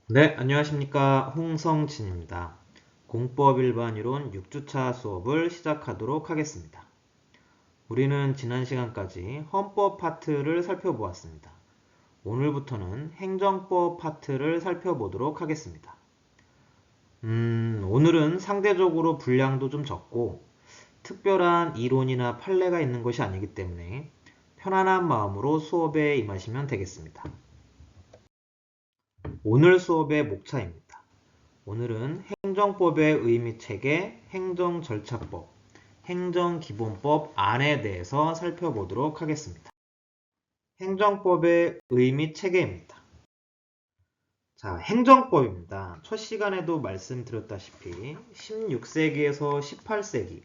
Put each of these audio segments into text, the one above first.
네, 안녕하십니까. 홍성진입니다. 공법 일반 이론 6주차 수업을 시작하도록 하겠습니다. 우리는 지난 시간까지 헌법 파트를 살펴보았습니다. 오늘부터는 행정법 파트를 살펴보도록 하겠습니다. 오늘은 상대적으로 분량도 좀 적고 특별한 이론이나 판례가 있는 것이 아니기 때문에 편안한 마음으로 수업에 임하시면 되겠습니다. 오늘 수업의 목차입니다. 오늘은 행정법의 의미 체계, 행정절차법, 행정기본법 안에 대해서 살펴보도록 하겠습니다. 행정법의 의미 체계입니다. 자, 행정법입니다. 첫 시간에도 말씀드렸다시피 16세기에서 18세기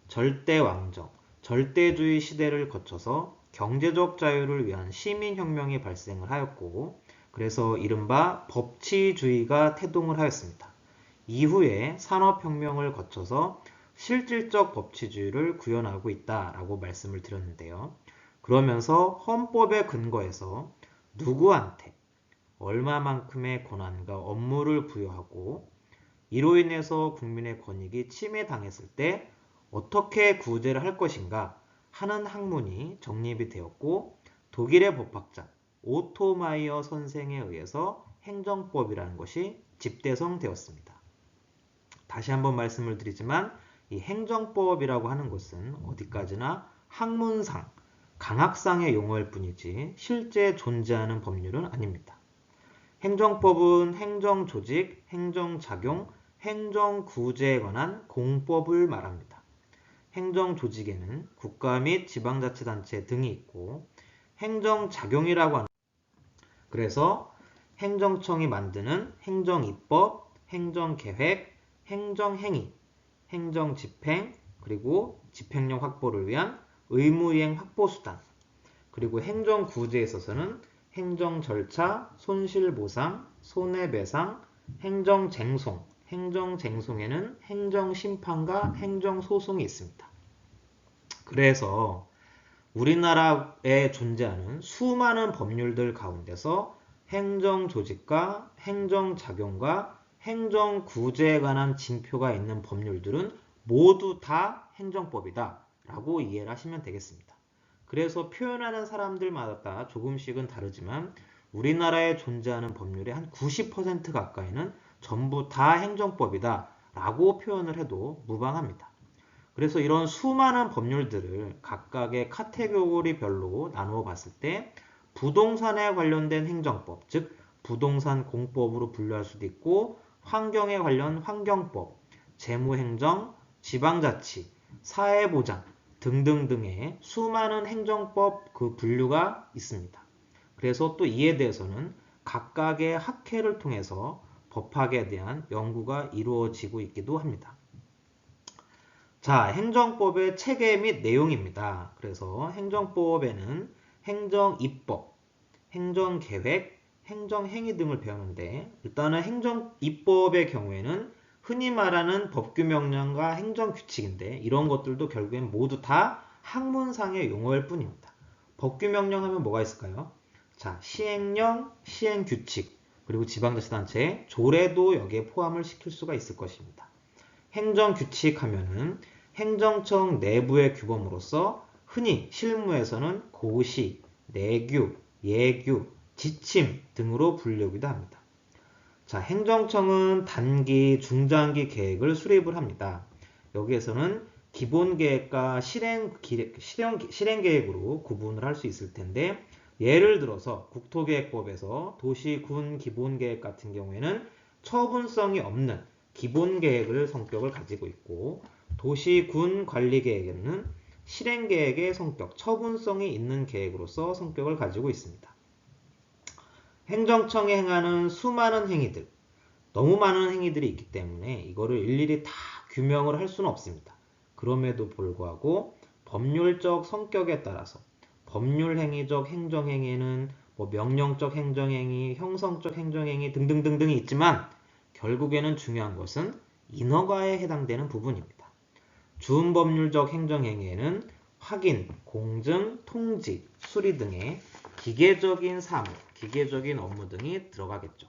절대왕정, 절대주의 시대를 거쳐서 경제적 자유를 위한 시민혁명이 발생을 하였고 그래서 이른바 법치주의가 태동을 하였습니다. 이후에 산업혁명을 거쳐서 실질적 법치주의를 구현하고 있다라고 말씀을 드렸는데요. 그러면서 헌법에 근거해서 누구한테 얼마만큼의 권한과 업무를 부여하고 이로 인해서 국민의 권익이 침해당했을 때 어떻게 구제를 할 것인가 하는 학문이 정립이 되었고 독일의 법학자 오토 마이어 선생에 의해서 행정법이라는 것이 집대성되었습니다. 다시 한번 말씀을 드리지만 이 행정법이라고 하는 것은 어디까지나 학문상, 강학상의 용어일 뿐이지 실제 존재하는 법률은 아닙니다. 행정법은 행정조직, 행정작용, 행정구제에 관한 공법을 말합니다. 행정조직에는 국가 및 지방자치단체 등이 있고 행정작용이라고 하는 그래서 행정청이 만드는 행정입법, 행정계획, 행정행위, 행정집행, 그리고 집행력 확보를 위한 의무이행 확보수단, 그리고 행정구제에 있어서는 행정절차, 손실보상, 손해배상, 행정쟁송, 행정쟁송에는 행정심판과 행정소송이 있습니다. 그래서 우리나라에 존재하는 수많은 법률들 가운데서 행정조직과 행정작용과 행정구제에 관한 징표가 있는 법률들은 모두 다 행정법이다 라고 이해를 하시면 되겠습니다. 그래서 표현하는 사람들마다 조금씩은 다르지만 우리나라에 존재하는 법률의 한 90% 가까이는 전부 다 행정법이다 라고 표현을 해도 무방합니다. 그래서 이런 수많은 법률들을 각각의 카테고리별로 나누어 봤을 때 부동산에 관련된 행정법, 즉 부동산 공법으로 분류할 수도 있고 환경에 관련 환경법, 재무행정, 지방자치, 사회보장 등등등의 수많은 행정법 그 분류가 있습니다. 그래서 또 이에 대해서는 각각의 학회를 통해서 법학에 대한 연구가 이루어지고 있기도 합니다. 자, 행정법의 체계 및 내용입니다. 그래서 행정법에는 행정입법, 행정계획, 행정행위 등을 배우는데 일단은 행정입법의 경우에는 흔히 말하는 법규명령과 행정규칙인데 이런 것들도 결국엔 모두 다 학문상의 용어일 뿐입니다. 법규명령 하면 뭐가 있을까요? 자, 시행령, 시행규칙, 그리고 지방자치단체, 조례도 여기에 포함을 시킬 수가 있을 것입니다. 행정규칙 하면은 행정청 내부의 규범으로서 흔히 실무에서는 고시, 내규, 예규, 지침 등으로 불리우기도 합니다. 자, 행정청은 단기, 중장기 계획을 수립을 합니다. 여기에서는 기본계획과 실행계획으로 구분을 할 수 있을 텐데 예를 들어서 국토계획법에서 도시군 기본계획 같은 경우에는 처분성이 없는 기본계획을 성격을 가지고 있고 도시군 관리계획에는 실행계획의 성격, 처분성이 있는 계획으로서 성격을 가지고 있습니다. 행정청이 행하는 수많은 행위들, 너무 많은 행위들이 있기 때문에 이거를 일일이 다 규명을 할 수는 없습니다. 그럼에도 불구하고 법률적 성격에 따라서 법률행위적 행정행위에는 뭐 명령적 행정행위, 형성적 행정행위 등등등등이 있지만 결국에는 중요한 것은 인허가에 해당되는 부분입니다. 준법률적 행정행위에는 확인, 공증, 통지, 수리 등의 기계적인 사무, 기계적인 업무 등이 들어가겠죠.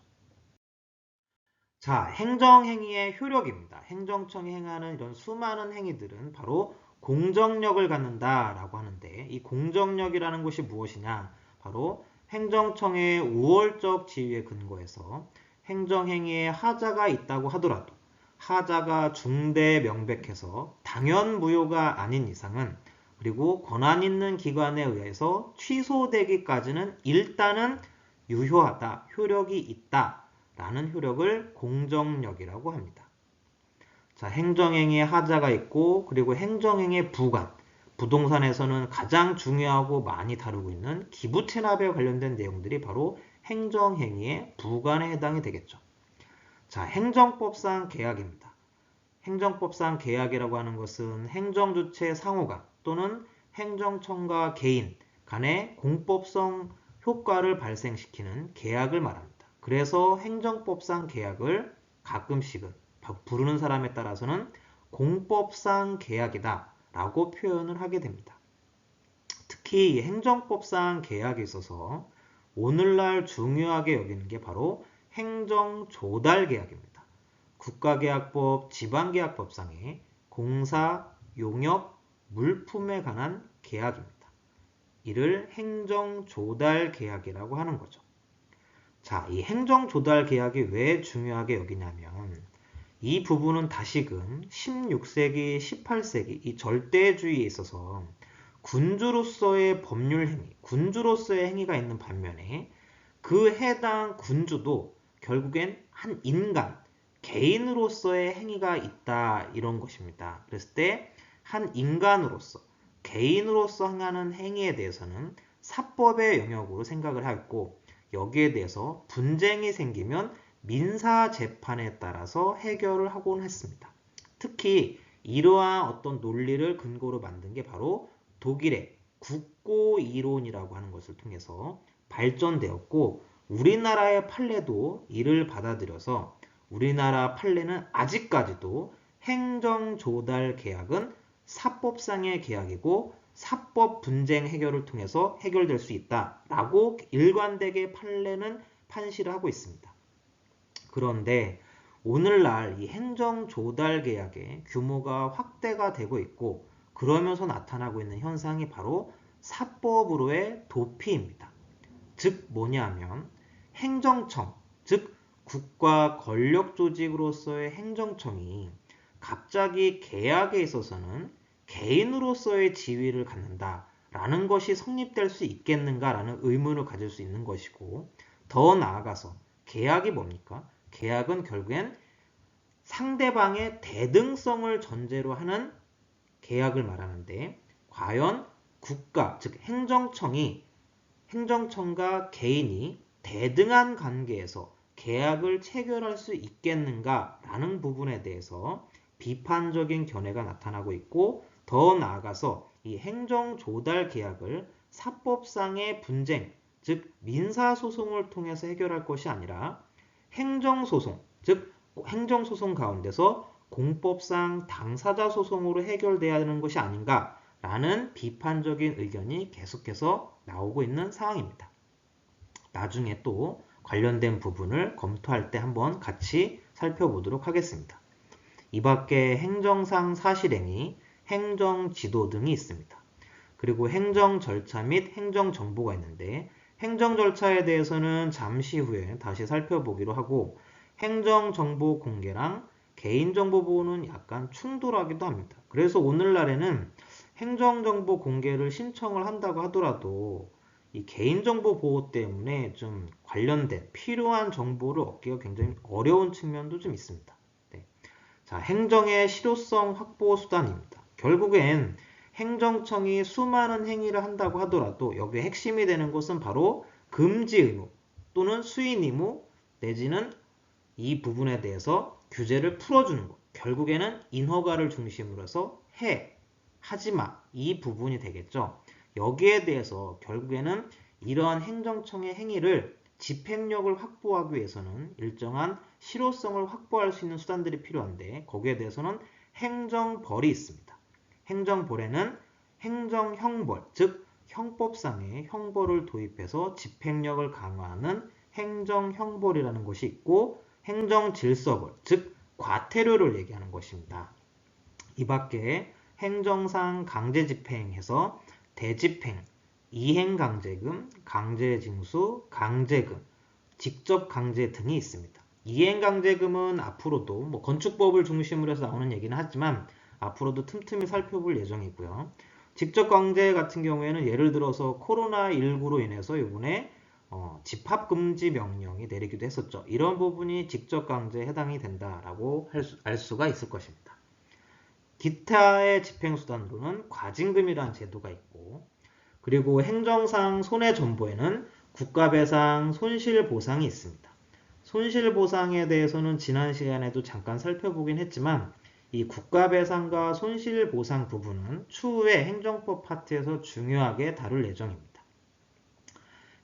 자, 행정행위의 효력입니다. 행정청이 행하는 이런 수많은 행위들은 바로 공정력을 갖는다라고 하는데 이 공정력이라는 것이 무엇이냐? 바로 행정청의 우월적 지위에 근거해서 행정행위에 하자가 있다고 하더라도 하자가 중대 명백해서 당연무효가 아닌 이상은 그리고 권한 있는 기관에 의해서 취소되기까지는 일단은 유효하다, 효력이 있다 라는 효력을 공정력이라고 합니다. 자, 행정행위에 하자가 있고 그리고 행정행위의 부관, 부동산에서는 가장 중요하고 많이 다루고 있는 기부채납에 관련된 내용들이 바로 행정행위의 부관에 해당이 되겠죠. 자, 행정법상 계약입니다. 행정법상 계약이라고 하는 것은 행정주체 상호간 또는 행정청과 개인 간의 공법성 효과를 발생시키는 계약을 말합니다. 그래서 행정법상 계약을 가끔씩은 부르는 사람에 따라서는 공법상 계약이다 라고 표현을 하게 됩니다. 특히 행정법상 계약에 있어서 오늘날 중요하게 여기는 게 바로 행정조달계약입니다. 국가계약법, 지방계약법상의 공사, 용역, 물품에 관한 계약입니다. 이를 행정조달계약이라고 하는 거죠. 자, 이 행정조달계약이 왜 중요하게 여기냐면 이 부분은 다시금 16세기, 18세기 이 절대주의에 있어서 군주로서의 법률 행위, 군주로서의 행위가 있는 반면에 그 해당 군주도 결국엔 한 인간, 개인으로서의 행위가 있다 이런 것입니다. 그랬을 때 한 인간으로서, 개인으로서 행하는 행위에 대해서는 사법의 영역으로 생각을 하였고 여기에 대해서 분쟁이 생기면 민사재판에 따라서 해결을 하곤 했습니다. 특히 이러한 어떤 논리를 근거로 만든 게 바로 독일의 국고이론이라고 하는 것을 통해서 발전되었고 우리나라의 판례도 이를 받아들여서 우리나라 판례는 아직까지도 행정조달 계약은 사법상의 계약이고 사법 분쟁 해결을 통해서 해결될 수 있다라고 일관되게 판례는 판시를 하고 있습니다. 그런데 오늘날 이 행정조달 계약의 규모가 확대가 되고 있고 그러면서 나타나고 있는 현상이 바로 사법으로의 도피입니다. 즉 뭐냐면 행정청, 즉 국가 권력 조직으로서의 행정청이 갑자기 계약에 있어서는 개인으로서의 지위를 갖는다라는 것이 성립될 수 있겠는가라는 의문을 가질 수 있는 것이고 더 나아가서 계약이 뭡니까? 계약은 결국엔 상대방의 대등성을 전제로 하는 계약을 말하는데 과연 국가, 즉 행정청과 개인이 대등한 관계에서 계약을 체결할 수 있겠는가라는 부분에 대해서 비판적인 견해가 나타나고 있고 더 나아가서 이 행정조달 계약을 사법상의 분쟁, 즉 민사소송을 통해서 해결할 것이 아니라 행정소송, 즉 행정소송 가운데서 공법상 당사자 소송으로 해결돼야 하는 것이 아닌가라는 비판적인 의견이 계속해서 나오고 있는 상황입니다. 나중에 또 관련된 부분을 검토할 때 한번 같이 살펴보도록 하겠습니다. 이 밖에 행정상 사실행위, 행정지도 등이 있습니다. 그리고 행정절차 및 행정정보가 있는데 행정절차에 대해서는 잠시 후에 다시 살펴보기로 하고 행정정보 공개랑 개인정보 보호는 약간 충돌하기도 합니다. 그래서 오늘날에는 행정정보 공개를 신청을 한다고 하더라도 이 개인정보 보호 때문에 좀 관련된 필요한 정보를 얻기가 굉장히 어려운 측면도 좀 있습니다. 네. 자, 행정의 실효성 확보 수단입니다. 결국엔 행정청이 수많은 행위를 한다고 하더라도 여기에 핵심이 되는 것은 바로 금지 의무 또는 수인 의무 내지는 이 부분에 대해서 규제를 풀어주는 것. 결국에는 인허가를 중심으로 해서 하지마 이 부분이 되겠죠. 여기에 대해서 결국에는 이러한 행정청의 행위를 집행력을 확보하기 위해서는 일정한 실효성을 확보할 수 있는 수단들이 필요한데 거기에 대해서는 행정벌이 있습니다. 행정벌에는 행정형벌, 즉 형법상의 형벌을 도입해서 집행력을 강화하는 행정형벌이라는 것이 있고 행정질서벌, 즉 과태료를 얘기하는 것입니다. 이 밖에 행정상 강제집행해서 대집행, 이행강제금, 강제징수, 강제금, 직접 강제 등이 있습니다. 이행강제금은 앞으로도 건축법을 중심으로 해서 나오는 얘기는 하지만 앞으로도 틈틈이 살펴볼 예정이고요. 직접 강제 같은 경우에는 예를 들어서 코로나19로 인해서 이번에 집합금지 명령이 내리기도 했었죠. 이런 부분이 직접 강제에 해당이 된다라고 알 수가 있을 것입니다. 기타의 집행수단으로는 과징금이라는 제도가 있고, 그리고 행정상 손해전보에는 국가배상, 손실보상이 있습니다. 손실보상에 대해서는 지난 시간에도 잠깐 살펴보긴 했지만 이 국가배상과 손실보상 부분은 추후에 행정법 파트에서 중요하게 다룰 예정입니다.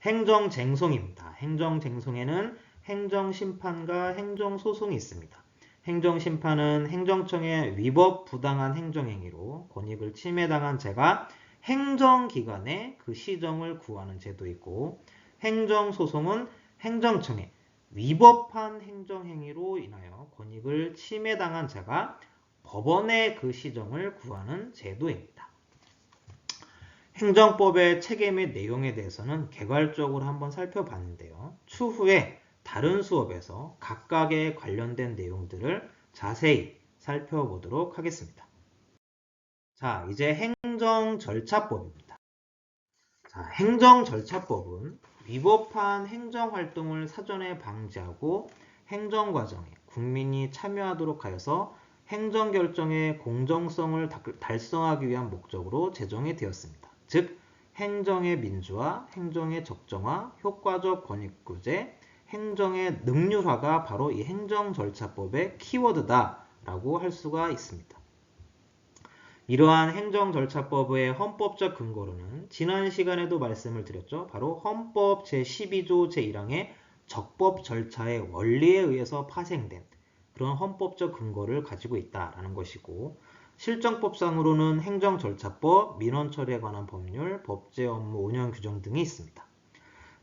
행정쟁송입니다. 행정쟁송에는 행정심판과 행정소송이 있습니다. 행정심판은 행정청의 위법 부당한 행정행위로 권익을 침해당한 자가 행정기관에 그 시정을 구하는 제도이고, 행정소송은 행정청에 위법한 행정행위로 인하여 권익을 침해당한 자가 법원에 그 시정을 구하는 제도입니다. 행정법의 체계 및 내용에 대해서는 개괄적으로 한번 살펴봤는데요. 추후에 다른 수업에서 각각의 관련된 내용들을 자세히 살펴보도록 하겠습니다. 자, 이제 행정절차법입니다. 자, 행정절차법은 위법한 행정활동을 사전에 방지하고 행정과정에 국민이 참여하도록 하여서 행정결정의 공정성을 달성하기 위한 목적으로 제정이 되었습니다. 즉, 행정의 민주화, 행정의 적정화, 효과적 권익구제, 행정의 능률화가 바로 이 행정절차법의 키워드다라고 할 수가 있습니다. 이러한 행정절차법의 헌법적 근거로는 지난 시간에도 말씀을 드렸죠. 바로 헌법 제12조 제1항의 적법 절차의 원리에 의해서 파생된 그런 헌법적 근거를 가지고 있다라는 것이고, 실정법상으로는 행정절차법, 민원처리에 관한 법률, 법제 업무 운영 규정 등이 있습니다.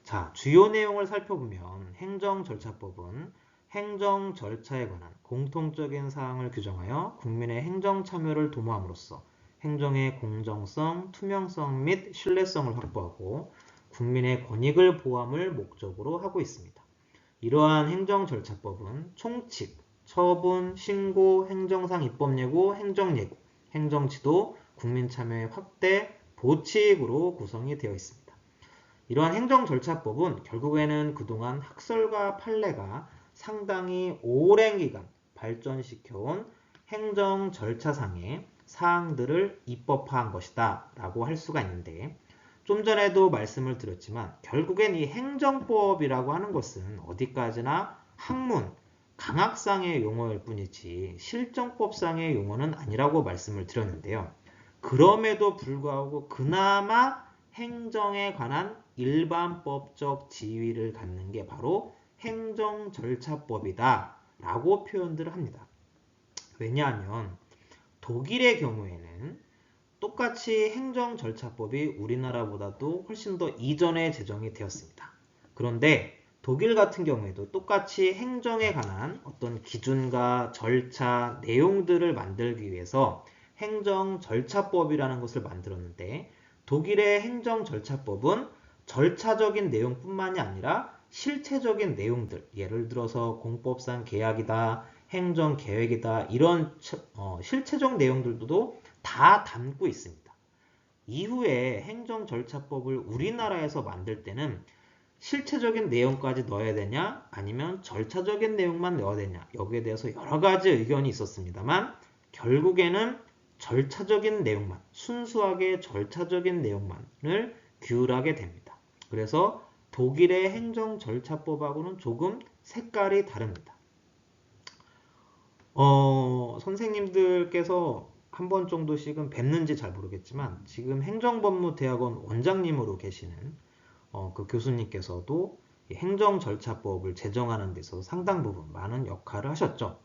자, 주요 내용을 살펴보면 행정절차법은 행정 절차에 관한 공통적인 사항을 규정하여 국민의 행정 참여를 도모함으로써 행정의 공정성, 투명성 및 신뢰성을 확보하고 국민의 권익을 보호함을 목적으로 하고 있습니다. 이러한 행정절차법은 총칙, 처분, 신고, 행정상 입법예고, 행정예고, 행정지도, 국민참여의 확대, 보칙으로 구성이 되어 있습니다. 이러한 행정절차법은 결국에는 그동안 학설과 판례가 상당히 오랜 기간 발전시켜온 행정 절차상의 사항들을 입법화한 것이다 라고 할 수가 있는데, 좀 전에도 말씀을 드렸지만 결국엔 이 행정법이라고 하는 것은 어디까지나 학문, 강학상의 용어일 뿐이지 실정법상의 용어는 아니라고 말씀을 드렸는데요. 그럼에도 불구하고 그나마 행정에 관한 일반법적 지위를 갖는 게 바로 행정절차법이다 라고 표현들을 합니다. 왜냐하면 독일의 경우에는 똑같이 행정절차법이 우리나라보다도 훨씬 더 이전에 제정이 되었습니다. 그런데 독일 같은 경우에도 똑같이 행정에 관한 어떤 기준과 절차, 내용들을 만들기 위해서 행정절차법이라는 것을 만들었는데, 독일의 행정절차법은 절차적인 내용뿐만이 아니라 실체적인 내용들, 예를 들어서 공법상 계약이다, 행정계획이다, 이런 실체적 내용들도 다 담고 있습니다. 이후에 행정절차법을 우리나라에서 만들 때는 실체적인 내용까지 넣어야 되냐 아니면 절차적인 내용만 넣어야 되냐, 여기에 대해서 여러 가지 의견이 있었습니다만 결국에는 절차적인 내용만, 순수하게 절차적인 내용만을 규율하게 됩니다. 그래서 독일의 행정절차법하고는 조금 색깔이 다릅니다. 선생님들께서 한 번 정도씩은 뵀는지 잘 모르겠지만 지금 행정법무대학원 원장님으로 계시는 그 교수님께서도 행정절차법을 제정하는 데서 상당 부분 많은 역할을 하셨죠.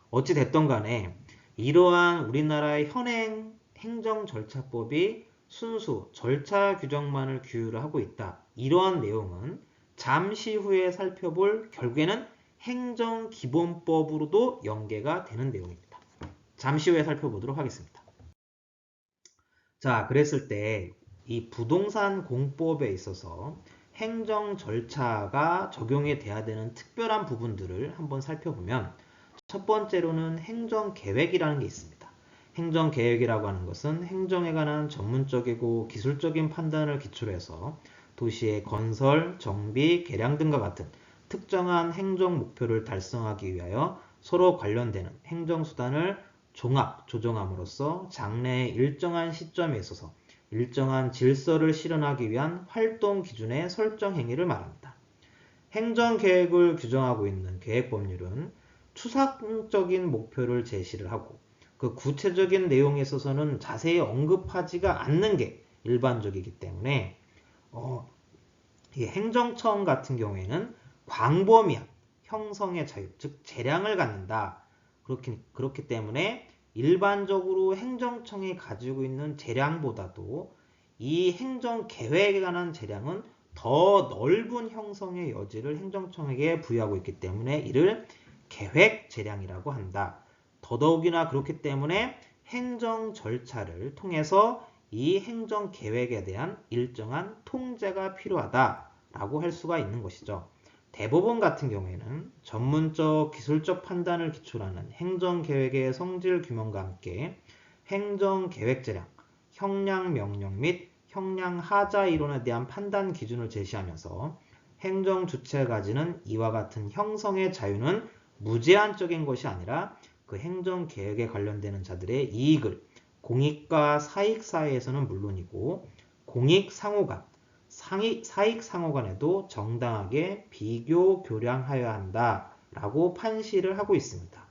어찌 됐던 간에 이러한 우리나라의 현행 행정절차법이 순수 절차 규정만을 규율하고 있다. 이러한 내용은 잠시 후에 살펴볼 결국에는 행정기본법으로도 연계가 되는 내용입니다. 잠시 후에 살펴보도록 하겠습니다. 자, 그랬을 때 이 부동산 공법에 있어서 행정 절차가 적용이 돼야 되는 특별한 부분들을 한번 살펴보면 첫 번째로는 행정계획이라는 게 있습니다. 행정계획이라고 하는 것은 행정에 관한 전문적이고 기술적인 판단을 기초로 해서 도시의 건설, 정비, 개량 등과 같은 특정한 행정 목표를 달성하기 위하여 서로 관련되는 행정수단을 종합, 조정함으로써 장래의 일정한 시점에 있어서 일정한 질서를 실현하기 위한 활동 기준의 설정 행위를 말합니다. 행정계획을 규정하고 있는 계획법률은 추상적인 목표를 제시를 하고 그 구체적인 내용에 있어서는 자세히 언급하지가 않는 게 일반적이기 때문에 이 행정청 같은 경우에는 광범위한 형성의 자유, 즉 재량을 갖는다. 그렇기 때문에 일반적으로 행정청이 가지고 있는 재량보다도 이 행정계획에 관한 재량은 더 넓은 형성의 여지를 행정청에게 부여하고 있기 때문에 이를 계획재량이라고 한다. 더더욱이나 그렇기 때문에 행정 절차를 통해서 이 행정계획에 대한 일정한 통제가 필요하다라고 할 수가 있는 것이죠. 대법원 같은 경우에는 전문적, 기술적 판단을 기초로 하는 행정계획의 성질 규명과 함께 행정계획재량, 형량명령 및 형량하자 이론에 대한 판단 기준을 제시하면서 행정주체가 가지는 이와 같은 형성의 자유는 무제한적인 것이 아니라 그 행정계획에 관련되는 자들의 이익을 공익과 사익 사이에서는 물론이고 공익 상호간, 사익 상호간에도 정당하게 비교 교량하여야 한다라고 판시를 하고 있습니다.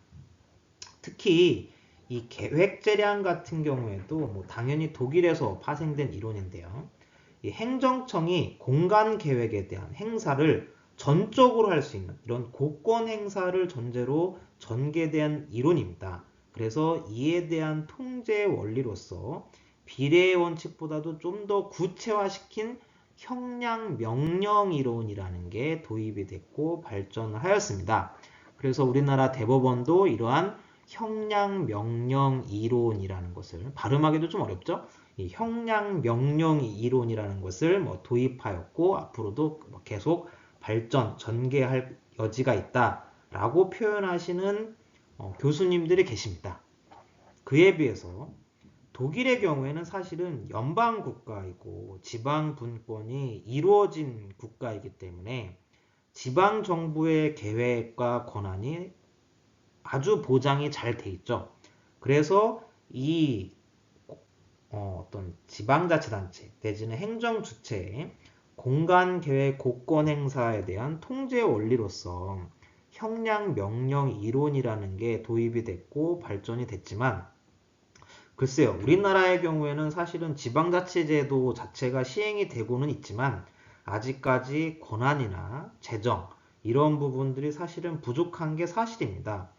특히 이 계획재량 같은 경우에도 당연히 독일에서 파생된 이론인데요. 이 행정청이 공간 계획에 대한 행사를 전적으로 할 수 있는 이런 고권 행사를 전제로 전개된 이론입니다. 그래서 이에 대한 통제 원리로서 비례의 원칙보다도 좀 더 구체화시킨 형량 명령 이론이라는 게 도입이 됐고 발전을 하였습니다. 그래서 우리나라 대법원도 이러한 형량 명령 이론이라는 것을 발음하기도 좀 어렵죠? 이 형량 명령 이론이라는 것을 도입하였고 앞으로도 계속 발전, 전개할 여지가 있다라고 표현하시는 교수님들이 계십니다. 그에 비해서 독일의 경우에는 사실은 연방 국가이고 지방 분권이 이루어진 국가이기 때문에 지방 정부의 계획과 권한이 아주 보장이 잘 돼 있죠. 그래서 이 어떤 지방자치단체 내지는 행정주체의 공간계획 고권 행사에 대한 통제 원리로서 형량명령 이론이라는 게 도입이 됐고 발전이 됐지만 글쎄요, 우리나라의 경우에는 사실은 지방자치제도 자체가 시행이 되고는 있지만 아직까지 권한이나 재정 이런 부분들이 사실은 부족한 게 사실입니다.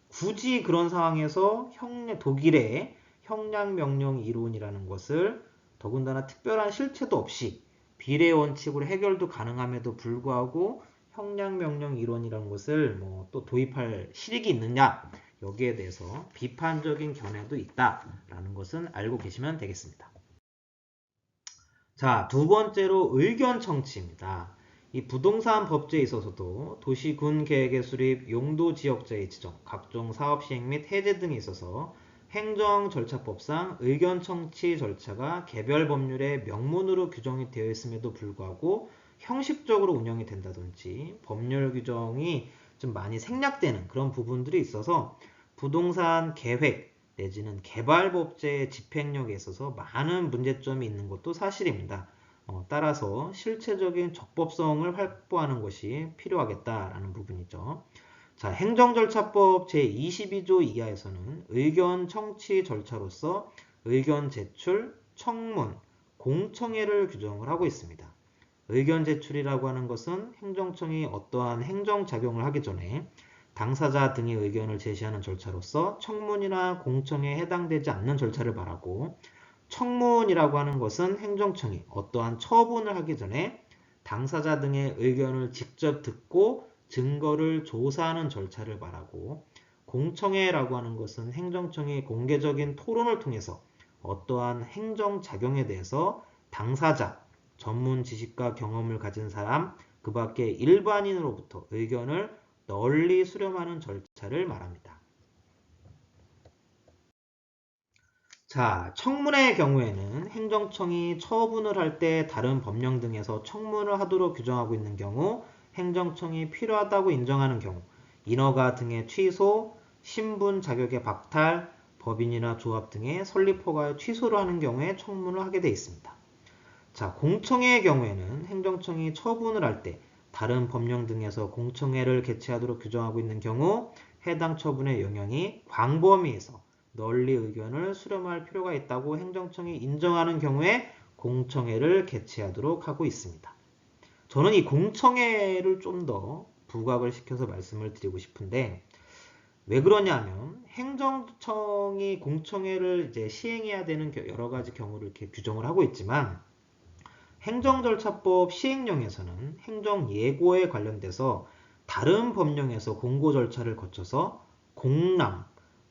굳이 그런 상황에서 독일의 형량명령 이론이라는 것을 더군다나 특별한 실체도 없이 비례 원칙으로 해결도 가능함에도 불구하고 형량명령 이론이라는 것을 또 도입할 실익이 있느냐 여기에 대해서 비판적인 견해도 있다라는 것은 알고 계시면 되겠습니다. 자, 두 번째로 의견 청취입니다. 이 부동산 법제에 있어서도 도시군 계획의 수립, 용도 지역자의 지정, 각종 사업 시행 및 해제 등에 있어서 행정절차법상 의견 청취 절차가 개별 법률의 명문으로 규정이 되어 있음에도 불구하고 형식적으로 운영이 된다든지 법률 규정이 좀 많이 생략되는 그런 부분들이 있어서 부동산 계획 내지는 개발법제의 집행력에 있어서 많은 문제점이 있는 것도 사실입니다. 따라서 실체적인 적법성을 확보하는 것이 필요하겠다라는 부분이죠. 자, 행정절차법 제22조 이하에서는 의견 청취 절차로서 의견 제출, 청문, 공청회를 규정을 하고 있습니다. 의견 제출이라고 하는 것은 행정청이 어떠한 행정작용을 하기 전에 당사자 등의 의견을 제시하는 절차로서 청문이나 공청회에 해당되지 않는 절차를 말하고 청문이라고 하는 것은 행정청이 어떠한 처분을 하기 전에 당사자 등의 의견을 직접 듣고 증거를 조사하는 절차를 말하고, 공청회라고 하는 것은 행정청이 공개적인 토론을 통해서 어떠한 행정작용에 대해서 당사자, 전문 지식과 경험을 가진 사람, 그 밖에 일반인으로부터 의견을 널리 수렴하는 절차를 말합니다. 자, 청문회의 경우에는 행정청이 처분을 할 때 다른 법령 등에서 청문을 하도록 규정하고 있는 경우, 행정청이 필요하다고 인정하는 경우, 인허가 등의 취소, 신분 자격의 박탈, 법인이나 조합 등의 설립 허가의 취소를 하는 경우에 청문을 하게 되어 있습니다. 자, 공청회의 경우에는 행정청이 처분을 할 때 다른 법령 등에서 공청회를 개최하도록 규정하고 있는 경우, 해당 처분의 영향이 광범위해서 널리 의견을 수렴할 필요가 있다고 행정청이 인정하는 경우에 공청회를 개최하도록 하고 있습니다. 저는 이 공청회를 좀 더 부각을 시켜서 말씀을 드리고 싶은데, 왜 그러냐면 행정청이 공청회를 이제 시행해야 되는 여러 가지 경우를 이렇게 규정을 하고 있지만, 행정절차법 시행령에서는 행정예고에 관련돼서 다른 법령에서 공고 절차를 거쳐서 공람,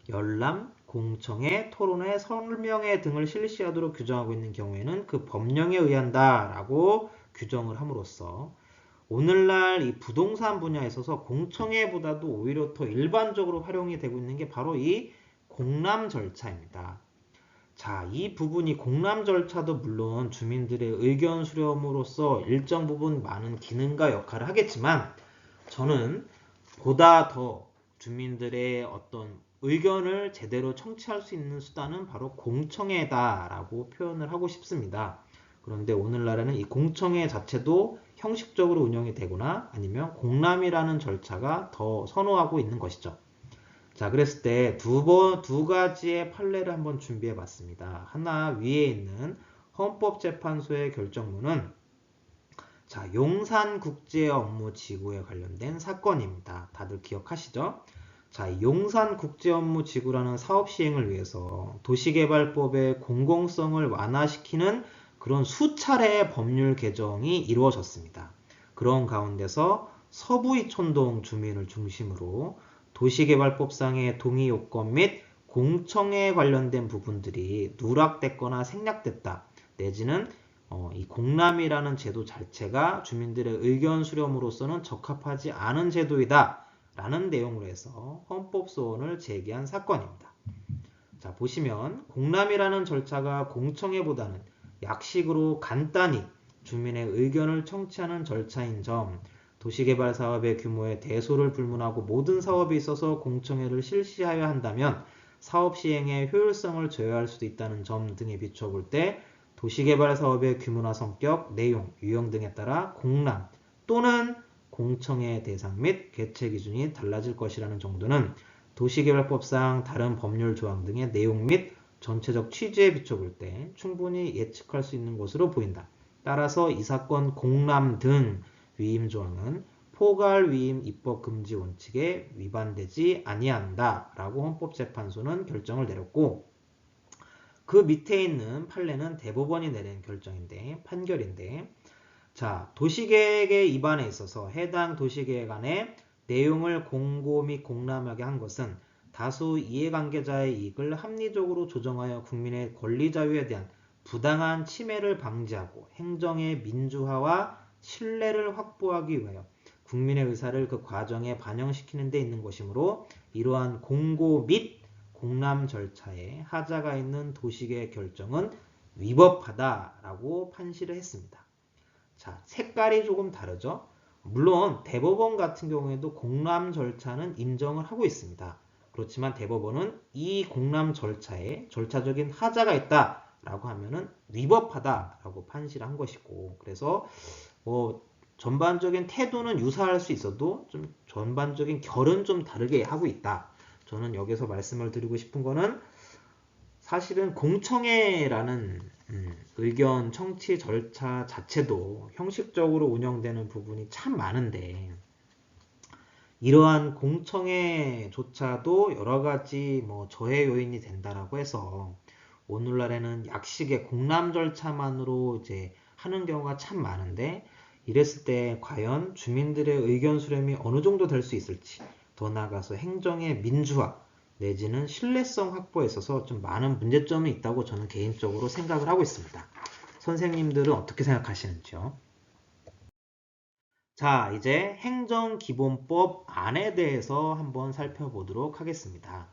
열람, 공청회, 토론회, 설명회 등을 실시하도록 규정하고 있는 경우에는 그 법령에 의한다라고 규정을 함으로써 오늘날 이 부동산 분야에 있어서 공청회보다도 오히려 더 일반적으로 활용이 되고 있는 게 바로 이 공람 절차입니다. 자, 이 부분이 공람 절차도 물론 주민들의 의견 수렴으로서 일정 부분 많은 기능과 역할을 하겠지만, 저는 보다 더 주민들의 어떤 의견을 제대로 청취할 수 있는 수단은 바로 공청회다라고 표현을 하고 싶습니다. 그런데 오늘날에는 이 공청회 자체도 형식적으로 운영이 되거나 아니면 공람이라는 절차가 더 선호하고 있는 것이죠. 자, 그랬을 때 두 가지의 판례를 한번 준비해 봤습니다. 하나 위에 있는 헌법재판소의 결정문은 자, 용산국제업무지구에 관련된 사건입니다. 다들 기억하시죠? 자, 용산국제업무지구라는 사업 시행을 위해서 도시개발법의 공공성을 완화시키는 그런 수차례의 법률 개정이 이루어졌습니다. 그런 가운데서 서부이촌동 주민을 중심으로 도시개발법상의 동의 요건 및 공청회에 관련된 부분들이 누락됐거나 생략됐다. 내지는 이 공람이라는 제도 자체가 주민들의 의견 수렴으로서는 적합하지 않은 제도이다 라는 내용으로 해서 헌법소원을 제기한 사건입니다. 자, 보시면 공람이라는 절차가 공청회보다는 약식으로 간단히 주민의 의견을 청취하는 절차인 점, 도시개발 사업의 규모에 대소를 불문하고 모든 사업에 있어서 공청회를 실시하여야 한다면 사업 시행의 효율성을 저해할 수도 있다는 점 등에 비춰볼 때 도시개발 사업의 규모나 성격, 내용, 유형 등에 따라 공람 또는 공청회 대상 및 개최 기준이 달라질 것이라는 정도는 도시개발법상 다른 법률 조항 등의 내용 및 전체적 취지에 비춰볼 때 충분히 예측할 수 있는 것으로 보인다. 따라서 이 사건 공람 등 위임 조항은 포괄 위임 입법 금지 원칙에 위반되지 아니한다 라고 헌법재판소는 결정을 내렸고, 그 밑에 있는 판례는 대법원이 내린 결정인데 판결인데, 자, 도시계획의 입안에 있어서 해당 도시계획 안에 내용을 공고 및 공람하게 한 것은 다수 이해관계자의 이익을 합리적으로 조정하여 국민의 권리 자유에 대한 부당한 침해를 방지하고 행정의 민주화와 신뢰를 확보하기 위하여 국민의 의사를 그 과정에 반영시키는 데 있는 것이므로 이러한 공고 및 공람 절차에 하자가 있는 도시계획 결정은 위법하다라고 판시를 했습니다. 자, 색깔이 조금 다르죠? 물론 대법원 같은 경우에도 공람 절차는 인정을 하고 있습니다. 그렇지만 대법원은 이 공람 절차에 절차적인 하자가 있다라고 하면은 위법하다라고 판시를 한 것이고, 그래서 전반적인 태도는 유사할 수 있어도 좀 전반적인 결은 좀 다르게 하고 있다. 저는 여기서 말씀을 드리고 싶은 거는 사실은 공청회라는 의견 청취 절차 자체도 형식적으로 운영되는 부분이 참 많은데, 이러한 공청회조차도 여러 가지 저해 요인이 된다라고 해서 오늘날에는 약식의 공람 절차만으로 이제 하는 경우가 참 많은데, 이랬을 때 과연 주민들의 의견 수렴이 어느 정도 될 수 있을지, 더 나아가서 행정의 민주화 내지는 신뢰성 확보에 있어서 좀 많은 문제점이 있다고 저는 개인적으로 생각을 하고 있습니다. 선생님들은 어떻게 생각하시는지요? 자, 이제 행정기본법 안에 대해서 한번 살펴보도록 하겠습니다.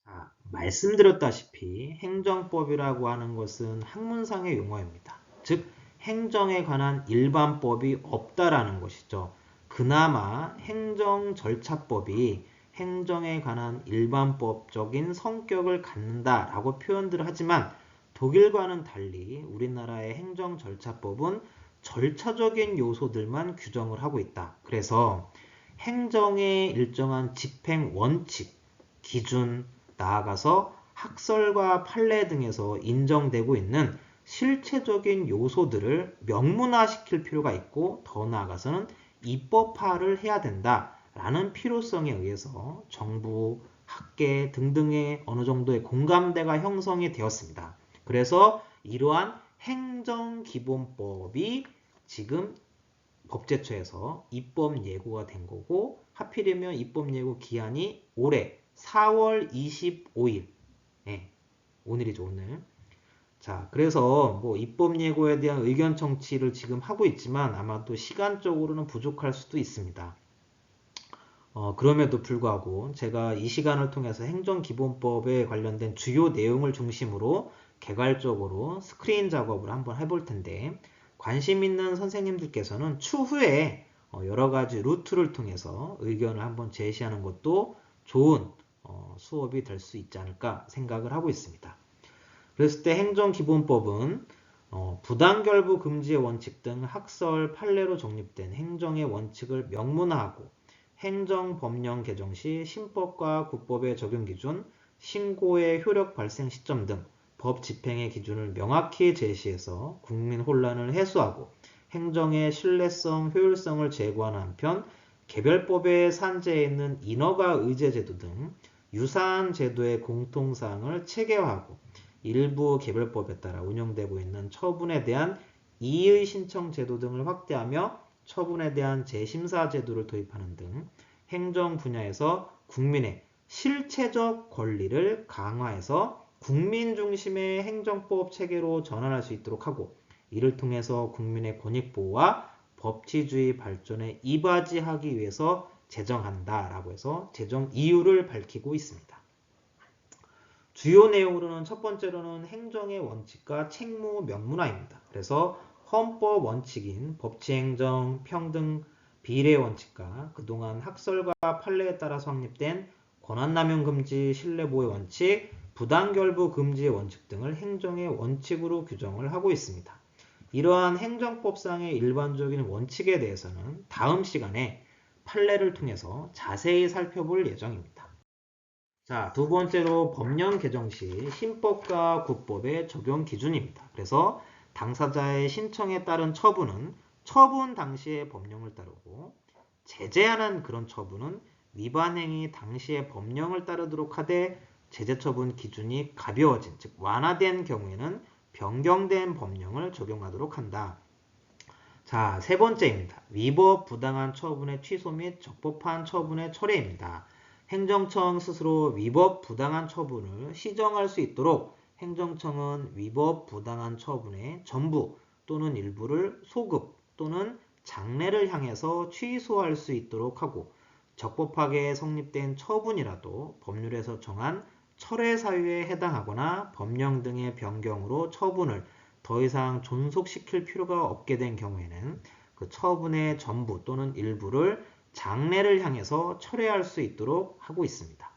자, 말씀드렸다시피 행정법이라고 하는 것은 학문상의 용어입니다. 즉, 행정에 관한 일반법이 없다라는 것이죠. 그나마 행정절차법이 행정에 관한 일반법적인 성격을 갖는다라고 표현들을 하지만 독일과는 달리 우리나라의 행정절차법은 절차적인 요소들만 규정을 하고 있다. 그래서 행정의 일정한 집행 원칙, 기준, 나아가서 학설과 판례 등에서 인정되고 있는 실체적인 요소들을 명문화시킬 필요가 있고 더 나아가서는 입법화를 해야 된다라는 필요성에 의해서 정부, 학계 등등의 어느 정도의 공감대가 형성이 되었습니다. 그래서 이러한 행정기본법이 지금 법제처에서 입법 예고가 된 거고 하필이면 입법 예고 기한이 올해 4월 25일. 네, 오늘이죠, 오늘. 자, 그래서 뭐 입법 예고에 대한 의견 청취를 지금 하고 있지만 아마도 시간적으로는 부족할 수도 있습니다. 그럼에도 불구하고 제가 이 시간을 통해서 행정기본법에 관련된 주요 내용을 중심으로 개괄적으로 스크린 작업을 한번 해볼 텐데 관심 있는 선생님들께서는 추후에 여러 가지 루트를 통해서 의견을 한번 제시하는 것도 좋은 수업이 될 수 있지 않을까 생각을 하고 있습니다. 그랬을 때 행정기본법은 부당결부 금지의 원칙 등 학설 판례로 정립된 행정의 원칙을 명문화하고 행정법령 개정 시 신법과 국법의 적용 기준, 신고의 효력 발생 시점 등 법 집행의 기준을 명확히 제시해서 국민 혼란을 해소하고 행정의 신뢰성, 효율성을 제고하는 한편 개별법에 산재해 있는 인허가 의제 제도 등 유사한 제도의 공통사항을 체계화하고 일부 개별법에 따라 운영되고 있는 처분에 대한 이의 신청 제도 등을 확대하며 처분에 대한 재심사 제도를 도입하는 등 행정 분야에서 국민의 실체적 권리를 강화해서 국민 중심의 행정법 체계로 전환할 수 있도록 하고 이를 통해서 국민의 권익 보호와 법치주의 발전에 이바지하기 위해서 제정한다라고 해서 제정 이유를 밝히고 있습니다. 주요 내용으로는 첫 번째로는 행정의 원칙과 책무 명문화입니다. 그래서 헌법 원칙인 법치행정, 평등, 비례 원칙과 그동안 학설과 판례에 따라서 확립된 권한남용 금지, 신뢰보호 원칙, 부당결부 금지의 원칙 등을 행정의 원칙으로 규정을 하고 있습니다. 이러한 행정법상의 일반적인 원칙에 대해서는 다음 시간에 판례를 통해서 자세히 살펴볼 예정입니다. 자, 두 번째로 법령 개정 시 신법과 국법의 적용 기준입니다. 그래서 당사자의 신청에 따른 처분은 처분 당시의 법령을 따르고 제재하는 그런 처분은 위반 행위 당시의 법령을 따르도록 하되 제재 처분 기준이 가벼워진, 즉 완화된 경우에는 변경된 법령을 적용하도록 한다. 자, 세 번째입니다. 위법 부당한 처분의 취소 및 적법한 처분의 철회입니다. 행정청 스스로 위법 부당한 처분을 시정할 수 있도록 행정청은 위법 부당한 처분의 전부 또는 일부를 소급 또는 장래를 향해서 취소할 수 있도록 하고 적법하게 성립된 처분이라도 법률에서 정한 철회 사유에 해당하거나 법령 등의 변경으로 처분을 더 이상 존속시킬 필요가 없게 된 경우에는 그 처분의 전부 또는 일부를 장래를 향해서 철회할 수 있도록 하고 있습니다.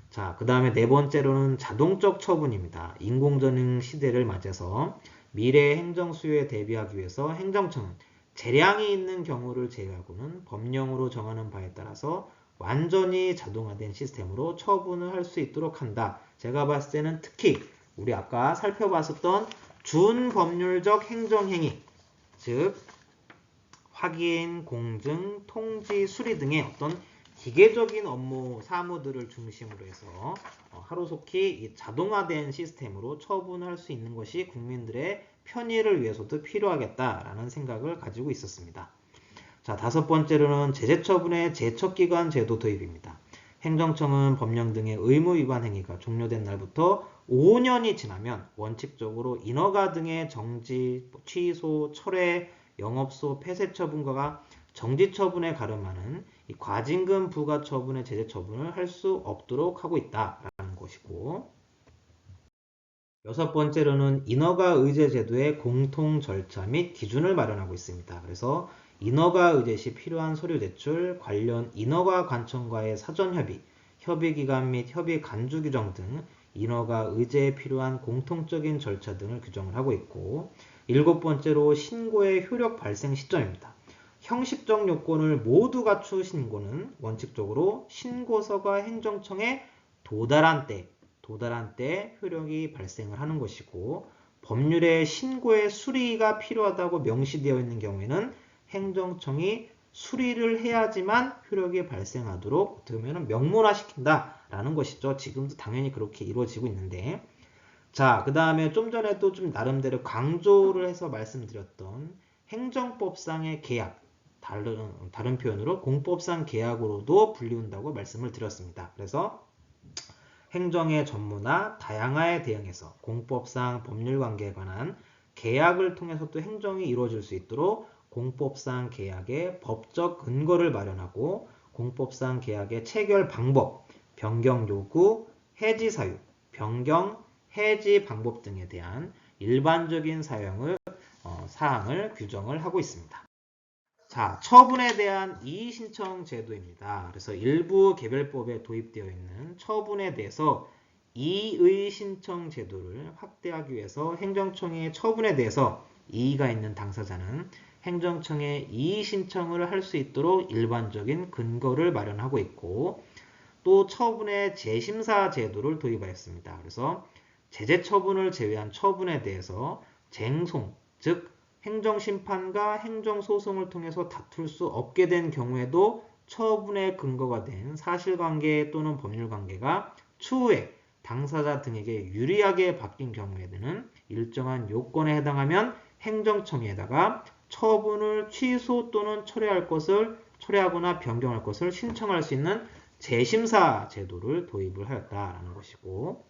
자, 그 다음에 네 번째로는 자동적 처분입니다. 인공지능 시대를 맞아서 미래 행정 수요에 대비하기 위해서 행정청은 재량이 있는 경우를 제외하고는 법령으로 정하는 바에 따라서 완전히 자동화된 시스템으로 처분을 할 수 있도록 한다. 제가 봤을 때는 특히 우리 아까 살펴봤었던 준법률적 행정행위, 즉 확인, 공증, 통지, 수리 등의 어떤 기계적인 업무, 사무들을 중심으로 해서 하루속히 이 자동화된 시스템으로 처분할 수 있는 것이 국민들의 편의를 위해서도 필요하겠다라는 생각을 가지고 있었습니다. 자, 다섯 번째로는 제재처분의 제척기관 제도 도입입니다. 행정청은 법령 등의 의무 위반 행위가 종료된 날부터 5년이 지나면 원칙적으로 인허가 등의 정지, 취소, 철회, 영업소 폐쇄 처분과 정지 처분에 가름하는 이 과징금 부과 처분의 제재 처분을 할 수 없도록 하고 있다라는 것이고, 여섯 번째로는 인허가 의제 제도의 공통 절차 및 기준을 마련하고 있습니다. 그래서 인허가 의제 시 필요한 서류 제출, 관련 인허가 관청과의 사전 협의, 협의 기간 및 협의 간주 규정 등 인허가 의제에 필요한 공통적인 절차 등을 규정을 하고 있고, 일곱 번째로 신고의 효력 발생 시점입니다. 형식적 요건을 모두 갖춘 신고는 원칙적으로 신고서가 행정청에 도달한 때 효력이 발생을 하는 것이고, 법률에 신고의 수리가 필요하다고 명시되어 있는 경우에는 행정청이 수리를 해야지만 효력이 발생하도록 어떻게 보면 명문화시킨다라는 것이죠. 지금도 당연히 그렇게 이루어지고 있는데, 자, 그 다음에 좀 전에도 좀 나름대로 강조를 해서 말씀드렸던 행정법상의 계약, 다른 표현으로 공법상 계약으로도 불리운다고 말씀을 드렸습니다. 그래서 행정의 전무나 다양화에 대응해서 공법상 법률관계에 관한 계약을 통해서 또 행정이 이루어질 수 있도록 공법상 계약의 법적 근거를 마련하고 공법상 계약의 체결 방법, 변경 요구, 해지 사유, 변경, 해지 방법 등에 대한 일반적인 사항을 규정을 하고 있습니다. 자, 처분에 대한 이의신청 제도입니다. 그래서 일부 개별법에 도입되어 있는 처분에 대해서 이의신청 제도를 확대하기 위해서 행정청의 처분에 대해서 이의가 있는 당사자는 행정청에 이의신청을 할 수 있도록 일반적인 근거를 마련하고 있고, 또 처분의 재심사 제도를 도입하였습니다. 그래서 제재처분을 제외한 처분에 대해서 쟁송, 즉 행정심판과 행정소송을 통해서 다툴 수 없게 된 경우에도 처분의 근거가 된 사실관계 또는 법률관계가 추후에 당사자 등에게 유리하게 바뀐 경우에는 일정한 요건에 해당하면 행정청에다가 처분을 취소 또는 철회하거나 변경할 것을 신청할 수 있는 재심사 제도를 도입을 하였다라는 것이고,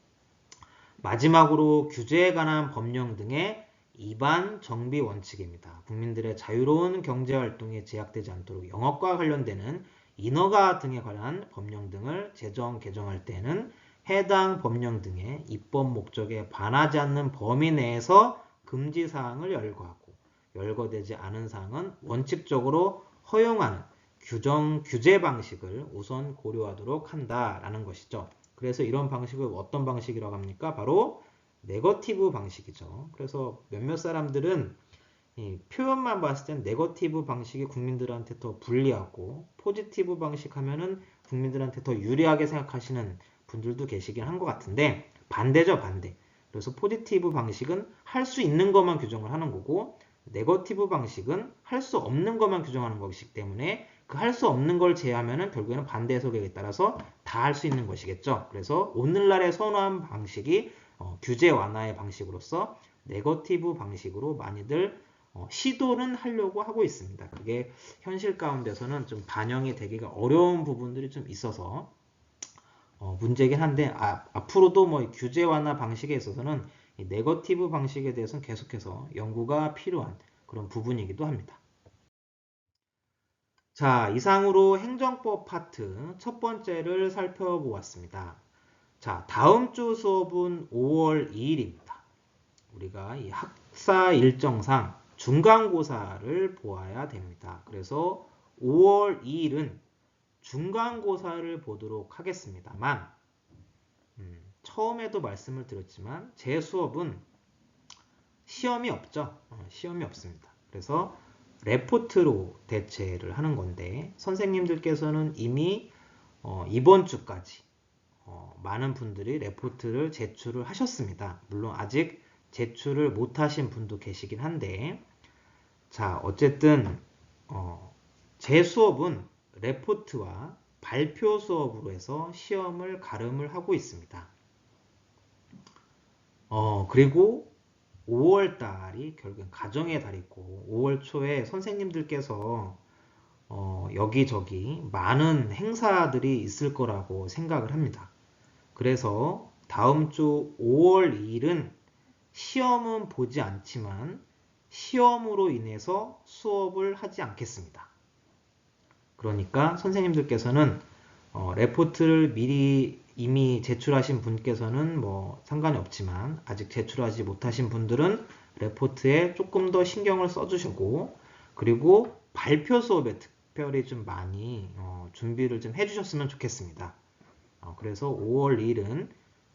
마지막으로 규제에 관한 법령 등의 입안 정비 원칙입니다. 국민들의 자유로운 경제활동에 제약되지 않도록 영업과 관련되는 인허가 등에 관한 법령 등을 개정할 때는 해당 법령 등의 입법 목적에 반하지 않는 범위 내에서 금지 사항을 열거하고, 열거되지 않은 사항은 원칙적으로 허용하는 규제 방식을 우선 고려하도록 한다라는 것이죠. 그래서 이런 방식을 어떤 방식이라고 합니까? 바로 네거티브 방식이죠. 그래서 몇몇 사람들은 이 표현만 봤을 땐 네거티브 방식이 국민들한테 더 불리하고 포지티브 방식 하면은 국민들한테 더 유리하게 생각하시는 분들도 계시긴 한 것 같은데, 반대죠, 반대. 그래서 포지티브 방식은 할 수 있는 것만 규정을 하는 거고, 네거티브 방식은 할 수 없는 것만 규정하는 것이기 때문에 그 할 수 없는 걸 제외하면은 결국에는 반대 해석에 따라서 다 할 수 있는 것이겠죠. 그래서 오늘날에 선호한 방식이 규제 완화의 방식으로서 네거티브 방식으로 많이들 시도는 하려고 하고 있습니다. 그게 현실 가운데서는 좀 반영이 되기가 어려운 부분들이 좀 있어서 문제긴 한데, 앞으로도 뭐 규제 완화 방식에 있어서는 이 네거티브 방식에 대해서는 계속해서 연구가 필요한 그런 부분이기도 합니다. 자, 이상으로 행정법 파트 첫 번째를 살펴보았습니다. 자, 다음 주 수업은 5월 2일입니다. 우리가 이 학사 일정상 중간고사를 보아야 됩니다. 그래서 5월 2일은 중간고사를 보도록 하겠습니다만, 처음에도 말씀을 드렸지만 제 수업은 시험이 없죠. 시험이 없습니다. 그래서 레포트로 대체를 하는 건데, 선생님들께서는 이미 이번 주까지 많은 분들이 레포트를 제출을 하셨습니다. 물론 아직 제출을 못하신 분도 계시긴 한데, 자, 어쨌든 제 수업은 레포트와 발표 수업으로 해서 시험을 가름을 하고 있습니다. 그리고 5월 달이 결국엔 가정의 달이고 5월 초에 선생님들께서 여기저기 많은 행사들이 있을 거라고 생각을 합니다. 그래서 다음 주 5월 2일은 시험은 보지 않지만 시험으로 인해서 수업을 하지 않겠습니다. 그러니까 선생님들께서는 레포트를 미리 이미 제출하신 분께서는 뭐 상관이 없지만 아직 제출하지 못하신 분들은 레포트에 조금 더 신경을 써주시고 그리고 발표 수업에 특별히 좀 많이 준비를 좀 해주셨으면 좋겠습니다. 그래서 5월 2일은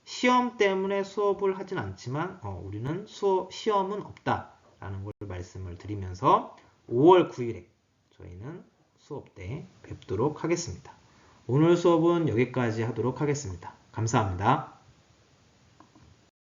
시험 때문에 수업을 하진 않지만 우리는 시험은 없다라는 걸 말씀을 드리면서 5월 9일에 저희는 수업 때 뵙도록 하겠습니다. 오늘 수업은 여기까지 하도록 하겠습니다. 감사합니다.